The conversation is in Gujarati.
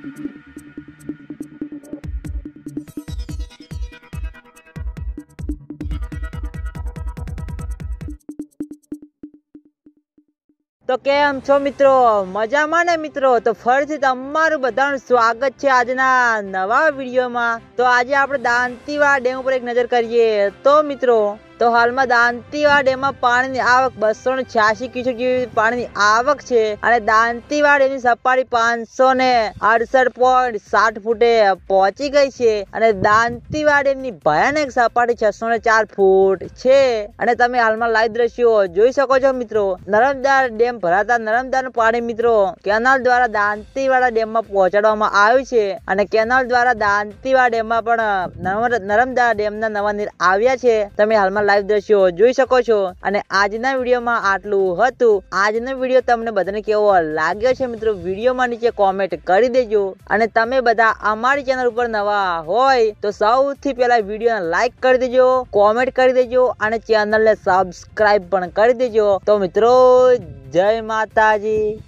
તો કેમ છો મિત્રો? મજામાં ને મિત્રો? તો ફરીથી તમારું બધાનું સ્વાગત છે આજના નવા વિડીયોમાં। તો આજે આપણે દાંતીવાડા ડેમ ઉપર એક નજર કરીએ તો મિત્રો તો હાલમાં દાંતીવાડા ડેમમાં પાણીની આવક 286 ક્યુસેક જેવી પાણીની આવક છે અને દાંતીવાડા ડેમની સપાટી 568.7 ફૂટે પહોંચી ગઈ છે અને દાંતીવાડા ડેમની ભયાનક સપાટી 604 ફૂટ છે અને તમે હાલમાં લાઈવ દ્રશ્યો જોઈ શકો છો મિત્રો। નર્મદા ડેમ ભરાતા નર્મદાનું પાણી મિત્રો કેનાલ દ્વારા દાંતીવાડા ડેમમાં પહોંચાડવામાં આવ્યું છે અને કેનાલ દ્વારા દાંતીવાડા ડેમમાં પણ નર્મદા ડેમના નવા નીર આવ્યા છે। તમે હાલમાં લાઈવ દ્રશ્યો જોઈ શકો છો અને આજના વિડીયોમાં આટલું હતું। આજનો વિડીયો તમને બધાને કેવો લાગ્યો છે મિત્રો વિડીયોમાં નીચે કોમેન્ટ કરી દેજો અને તમે બધા અમારી ચેનલ ઉપર નવા હોય તો સૌથી પહેલા વિડીયોને લાઈક કરી દેજો, કોમેન્ટ કરી દેજો અને ચેનલને સબસ્ક્રાઇબ પણ કરી દેજો। તો મિત્રો જય માતાજી।